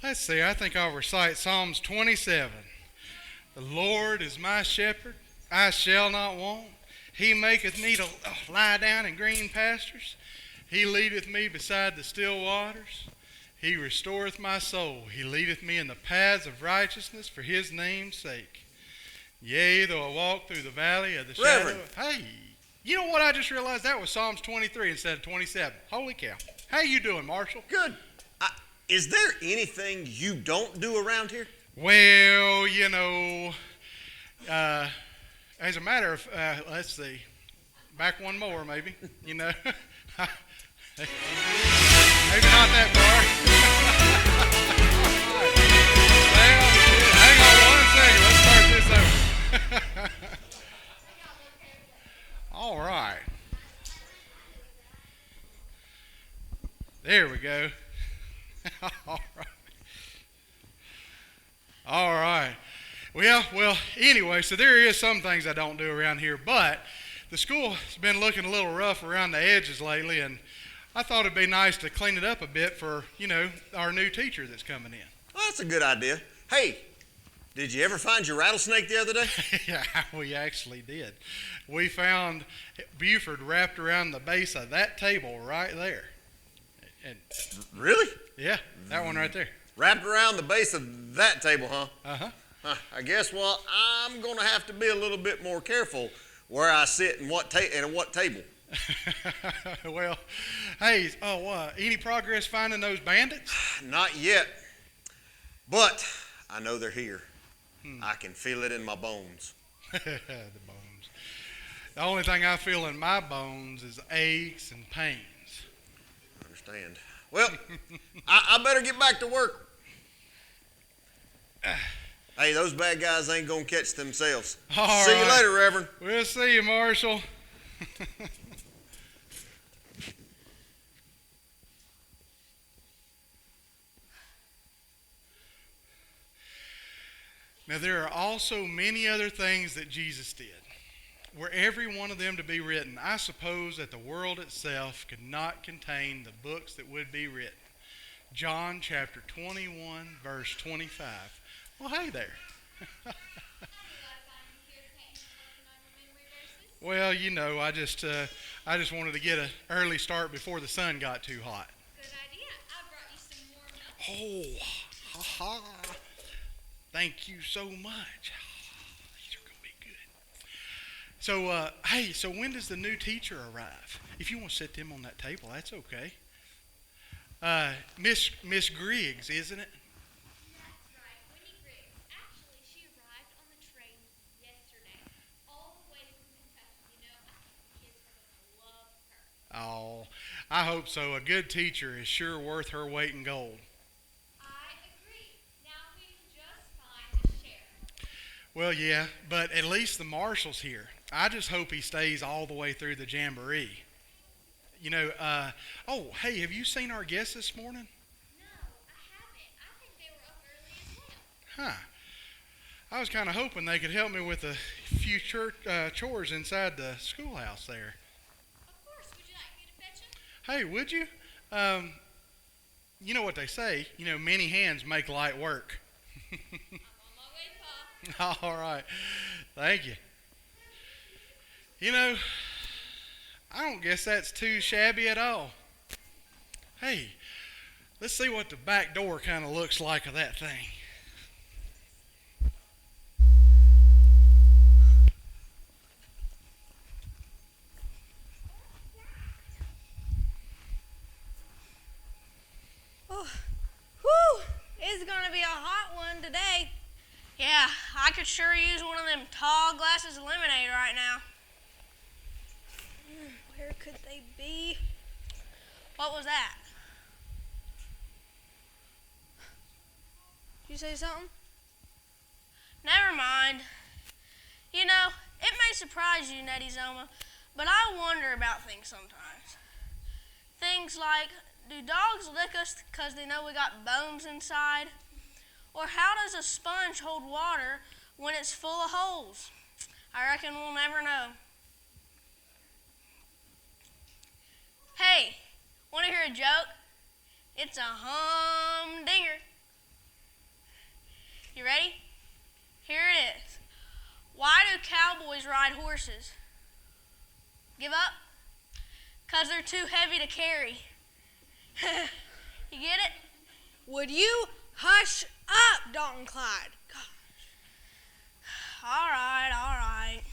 Let's see, I think I'll recite Psalms 27. The Lord is my shepherd, I shall not want. He maketh me to lie down in green pastures. He leadeth me beside the still waters. He restoreth my soul. He leadeth me in the paths of righteousness for his name's sake. Yea, though I walk through the valley of the shadow. Hey, you know what? I just realized that was Psalms 23 instead of 27. Holy cow. How you doing, Marshall? Good. Is there anything you don't do around here? Well, as a matter of, let's see, back one more maybe, maybe not that far. Well, hang on 1 second, let's start this over. All right. There we go. All right. All right. Well, anyway, so there is some things I don't do around here, but the school has been looking a little rough around the edges lately, and I thought it'd be nice to clean it up a bit for, our new teacher that's coming in. Well, that's a good idea. Hey, did you ever find your rattlesnake the other day? Yeah, we actually did. We found Buford wrapped around the base of that table right there. And really? Yeah, that one right there. Wrapped around the base of that table, huh? Uh-huh. I guess, I'm going to have to be a little bit more careful where I sit and what table. Well, hey, any progress finding those bandits? Not yet, but I know they're here. I can feel it in my bones. The bones. The only thing I feel in my bones is aches and pains. I understand. Well, I better get back to work. Hey, those bad guys ain't going to catch themselves. See you later, Reverend. We'll see you, Marshall. Now, there are also many other things that Jesus did. Were every one of them to be written, I suppose that the world itself could not contain the books that would be written. John chapter 21, verse 25. Well, hey there. Well, I just wanted to get an early start before the sun got too hot. Good idea. I brought you some more. Oh, ha-ha. Thank you so much. These are going to be good. So, so when does the new teacher arrive? If you want to sit them on that table, that's okay. Miss Griggs, isn't it? That's right, Winnie Griggs. Actually, she arrived on the train yesterday, all the way from Kentucky. I think the kids are going to love her. Oh, I hope so. A good teacher is sure worth her weight in gold. I agree. Now we can just find the sheriff. Well, yeah, but at least the marshal's here. I just hope he stays all the way through the jamboree. Hey, have you seen our guests this morning? No, I haven't. I think they were up early as well. Huh. I was kind of hoping they could help me with a few chores inside the schoolhouse there. Of course. Would you like me to fetch them? Hey, would you? You know what they say, many hands make light work. I'm on my way, Pa. All right. Thank you. I don't guess that's too shabby at all. Hey, let's see what the back door kind of looks like of that thing. Oh, whew, it's going to be a hot one today. Yeah, I could sure use one of them tall glasses of lemonade right now. Where could they be? What was that? Did you say something? Never mind. It may surprise you, Nettie Zoma, but I wonder about things sometimes. Things like, do dogs lick us because they know we got bones inside? Or how does a sponge hold water when it's full of holes? I reckon we'll never know. Hey, want to hear a joke? It's a humdinger. boys ride horses. Give up? 'Cause they're too heavy to carry. You get it? Would you hush up, Dalton Clyde? Gosh. All right.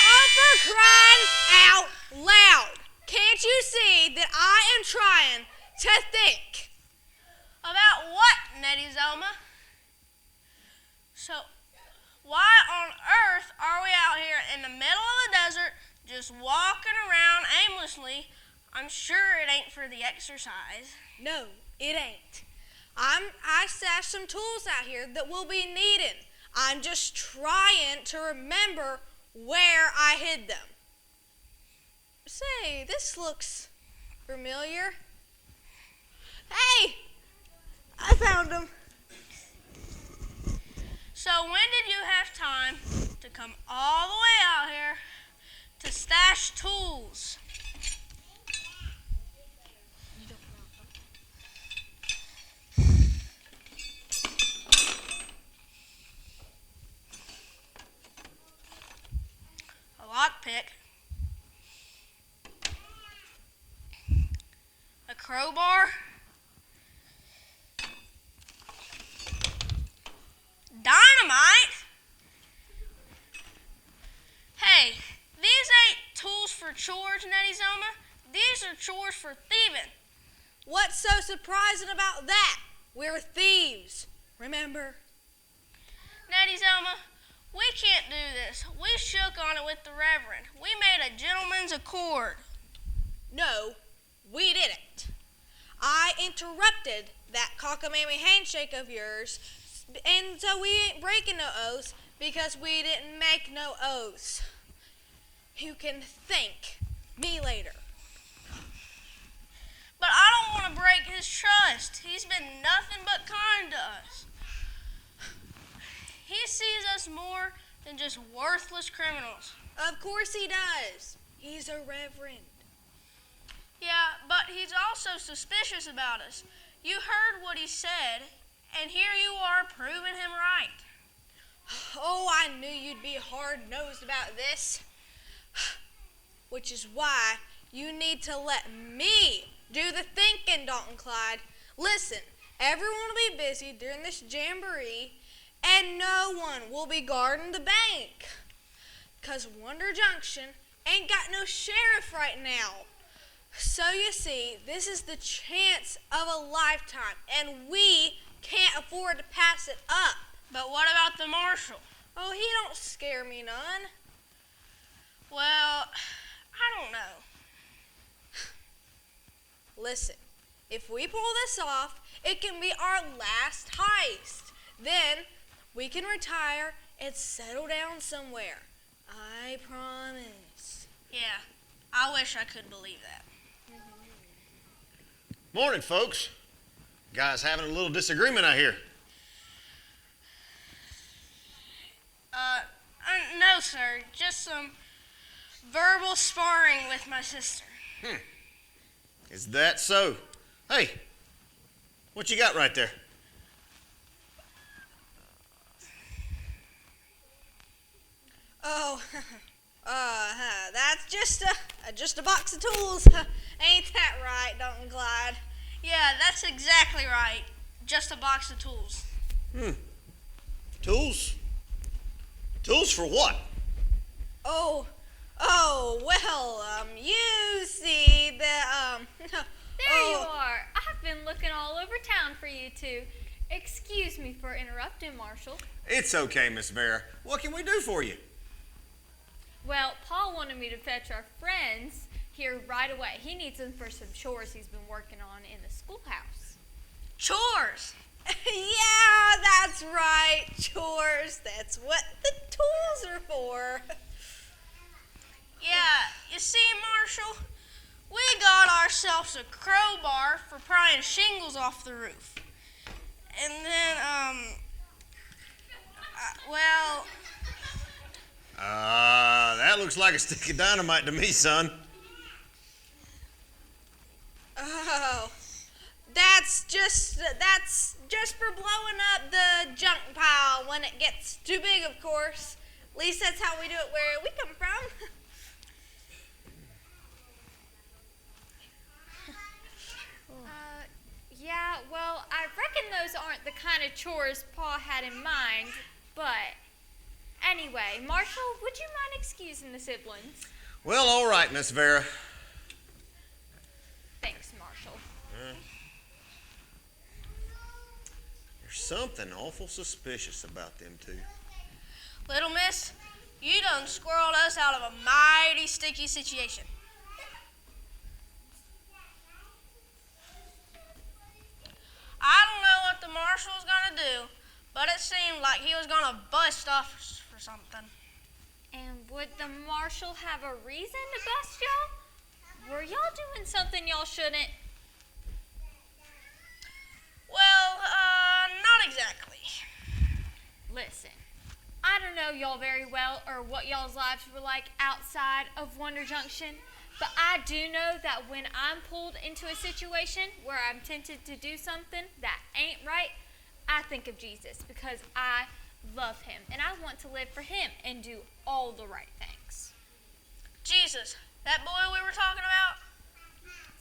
Oh, for crying out loud. Can't you see that I am trying to think? About what, Nettie Zelma? So, why on earth are we out here in the middle of the desert just walking around aimlessly? I'm sure it ain't for the exercise. No, it ain't. I stashed some tools out here that we'll be needing. I'm just trying to remember where I hid them. Say, this looks familiar. Hey, I found them. So when did you have time to come all the way out here to stash tools? A lockpick. A crowbar. Dynamite? Hey, these ain't tools for chores, Nettie Zelma. These are chores for thieving. What's so surprising about that? We're thieves, remember? Nettie Zelma, we can't do this. We shook on it with the Reverend. We made a gentleman's accord. No, we didn't. I interrupted that cockamamie handshake of yours, and so we ain't breaking no oaths because we didn't make no oaths. You can thank me later. But I don't want to break his trust. He's been nothing but kind to us. He sees us more than just worthless criminals. Of course he does. He's a reverend. Yeah, but he's also suspicious about us. You heard what he said, and here you are proving him right. Oh, I knew you'd be hard-nosed about this. Which is why you need to let me do the thinking, Dalton Clyde. Listen, everyone will be busy during this jamboree, and no one will be guarding the bank. 'Cause Wonder Junction ain't got no sheriff right now. So you see, this is the chance of a lifetime, and we can't afford to pass it up. But what about the marshal? Oh, he don't scare me none. Well, I don't know. Listen, if we pull this off, it can be our last heist. Then we can retire and settle down somewhere. I promise. Yeah, I wish I could believe that. Morning, folks. Guys having a little disagreement out here. No, sir. Just some verbal sparring with my sister. Is that so? Hey, what you got right there? Oh, that's just a box of tools. Ain't that right, Dalton Clyde? Yeah, that's exactly right. Just a box of tools. Tools? Tools for what? Oh, well, you see that, There you are. I've been looking all over town for you two. Excuse me for interrupting, Marshall. It's okay, Miss Vera. What can we do for you? Well, Paul wanted me to fetch our friends here right away. He needs them for some chores he's been working on in the schoolhouse. Chores. yeah, that's right, chores. That's what the tools are for. Yeah, you see, Marshall, we got ourselves a crowbar for prying shingles off the roof. And then, well... That looks like a stick of dynamite to me, son. Oh, That's just for blowing up the junk pile when it gets too big, of course. At least that's how we do it where we come from. Yeah, well, I reckon those aren't the kind of chores Pa had in mind, but anyway, Marshall, would you mind excusing the siblings? Well, all right, Miss Vera. Thanks, Marshall. There's something awful suspicious about them two. Little miss, you done squirreled us out of a mighty sticky situation. I don't know what the marshal was going to do, but it seemed like he was going to bust us for something. And would the marshal have a reason to bust y'all? Were y'all doing something y'all shouldn't? Well, not exactly. Listen, I don't know y'all very well or what y'all's lives were like outside of Wonder Junction, but I do know that when I'm pulled into a situation where I'm tempted to do something that ain't right, I think of Jesus because I love him and I want to live for him and do all the right things. Jesus, that boy we were talking about?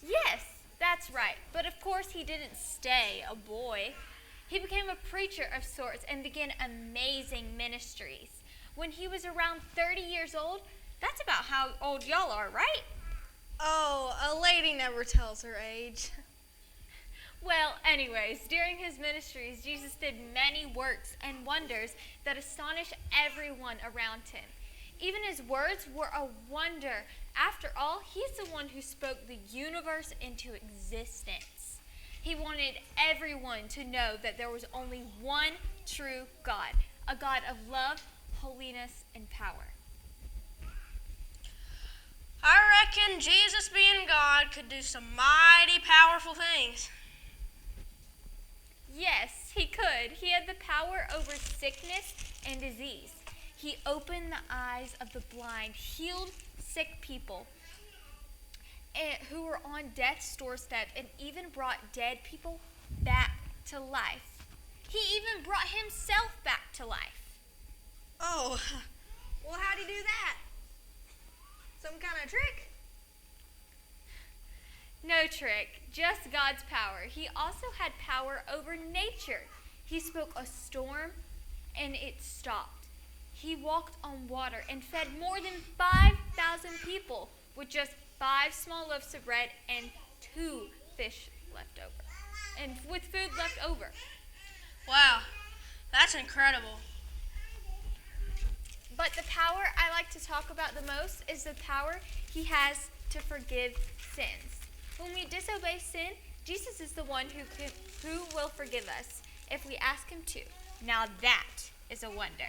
Yes, that's right. But of course he didn't stay a boy. He became a preacher of sorts and began amazing ministries. When he was around 30 years old, that's about how old y'all are, right? Oh, a lady never tells her age. Well, anyways, during his ministries, Jesus did many works and wonders that astonished everyone around him. Even his words were a wonder. After all, he's the one who spoke the universe into existence. He wanted everyone to know that there was only one true God, a God of love, holiness, and power. I reckon Jesus being God could do some mighty powerful things. Yes, he could. He had the power over sickness and disease. He opened the eyes of the blind, healed sick people who were on death's doorstep, and even brought dead people back to life. He even brought himself back to life. Oh, well, how'd he do that? Some kind of trick? No trick, just God's power. He also had power over nature. He spoke a storm and it stopped. He walked on water and fed more than 5,000 people with just 5 small loaves of bread and 2 fish left over. And with food left over. Wow, that's incredible. But the power I like to talk about the most is the power he has to forgive sins. When we disobey sin, Jesus is the one who will forgive us if we ask him to. Now that is a wonder.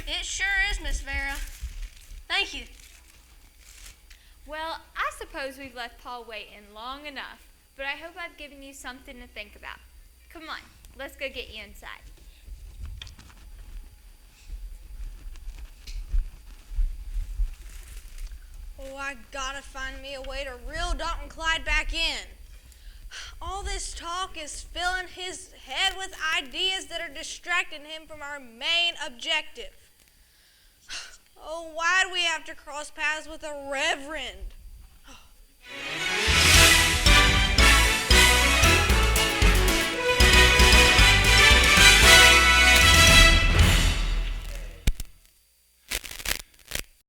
It sure is, Miss Vera. Thank you. Well, I suppose we've left Paul waiting long enough, but I hope I've given you something to think about. Come on, let's go get you inside. Oh, I gotta find me a way to reel Dalton Clyde back in. All this talk is filling his head with ideas that are distracting him from our main objective. Oh, why'd we have to cross paths with a reverend?